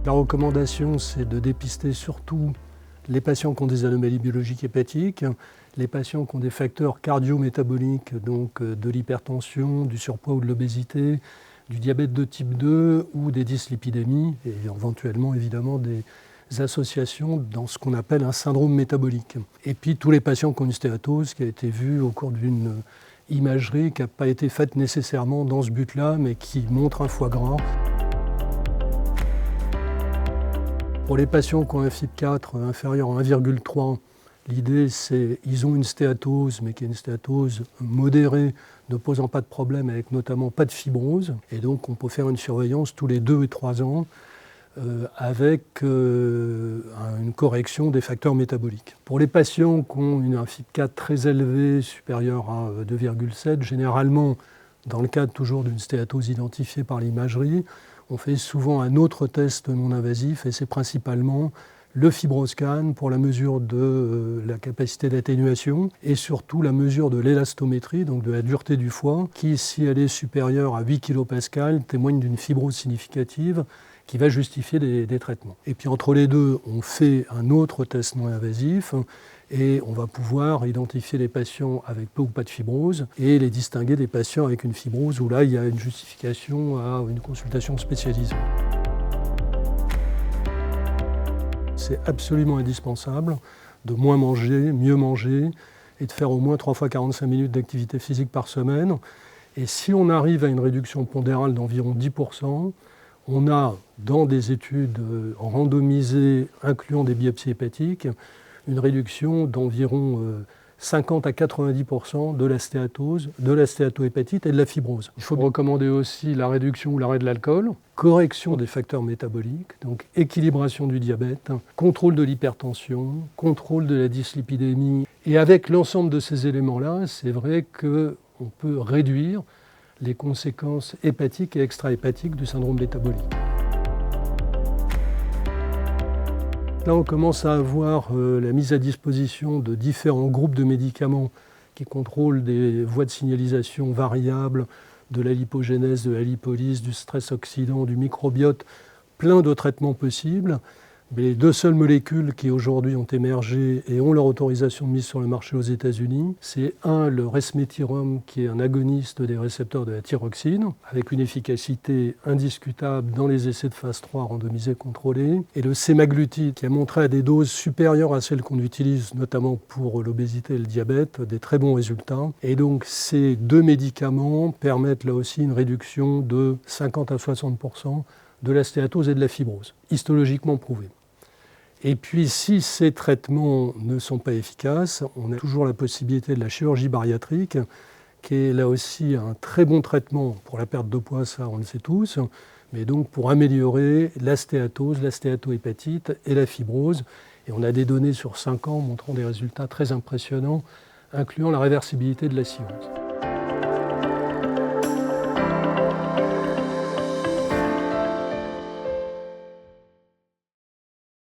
La recommandation, c'est de dépister surtout les patients qui ont des anomalies biologiques hépatiques, les patients qui ont des facteurs cardio-métaboliques, donc de l'hypertension, du surpoids ou de l'obésité, du diabète de type 2 ou des dyslipidémies, et éventuellement évidemment des associations dans ce qu'on appelle un syndrome métabolique. Et puis tous les patients qui ont une stéatose qui a été vue au cours d'une imagerie qui n'a pas été faite nécessairement dans ce but-là, mais qui montre un foie gras. Pour les patients qui ont un FIB4 inférieur à 1,3, l'idée c'est qu'ils ont une stéatose, mais qui est une stéatose modérée, ne posant pas de problème, avec notamment pas de fibrose. Et donc on peut faire une surveillance tous les 2 et 3 ans avec une correction des facteurs métaboliques. Pour les patients qui ont un FIB4 très élevé, supérieur à 2,7, généralement, dans le cadre toujours d'une stéatose identifiée par l'imagerie, on fait souvent un autre test non invasif, et c'est principalement le FibroScan pour la mesure de la capacité d'atténuation et surtout la mesure de l'élastométrie, donc de la dureté du foie, qui, si elle est supérieure à 8 kPa, témoigne d'une fibrose significative qui va justifier des traitements. Et puis entre les deux, on fait un autre test non invasif et on va pouvoir identifier les patients avec peu ou pas de fibrose et les distinguer des patients avec une fibrose où là, il y a une justification à une consultation spécialisée. C'est absolument indispensable de moins manger, mieux manger et de faire au moins 3 fois 45 minutes d'activité physique par semaine. Et si on arrive à une réduction pondérale d'environ 10%, on a, dans des études randomisées incluant des biopsies hépatiques, une réduction d'environ 50 à 90% de la stéatose, de la stéatohépatite et de la fibrose. Il faut recommander aussi la réduction ou l'arrêt de l'alcool, correction des facteurs métaboliques, donc équilibration du diabète, contrôle de l'hypertension, contrôle de la dyslipidémie. Et avec l'ensemble de ces éléments-là, c'est vrai qu'on peut réduire les conséquences hépatiques et extra-hépatiques du syndrome métabolique. Là, on commence à avoir la mise à disposition de différents groupes de médicaments qui contrôlent des voies de signalisation variables, de la lipogénèse, de la lipolyse, du stress oxydant, du microbiote, plein de traitements possibles. Mais les 2 seules molécules qui aujourd'hui ont émergé et ont leur autorisation de mise sur le marché aux États-Unis, c'est le resmetirom, qui est un agoniste des récepteurs de la thyroxine, avec une efficacité indiscutable dans les essais de phase 3 randomisés contrôlés, et le sémaglutide, qui a montré à des doses supérieures à celles qu'on utilise notamment pour l'obésité et le diabète, des très bons résultats. Et donc ces 2 médicaments permettent là aussi une réduction de 50 à 60% de la stéatose et de la fibrose, histologiquement prouvée. Et puis, si ces traitements ne sont pas efficaces, on a toujours la possibilité de la chirurgie bariatrique, qui est là aussi un très bon traitement pour la perte de poids, ça on le sait tous, mais donc pour améliorer la stéatose, la stéatohépatite et la fibrose. Et on a des données sur 5 ans montrant des résultats très impressionnants, incluant la réversibilité de la cirrhose.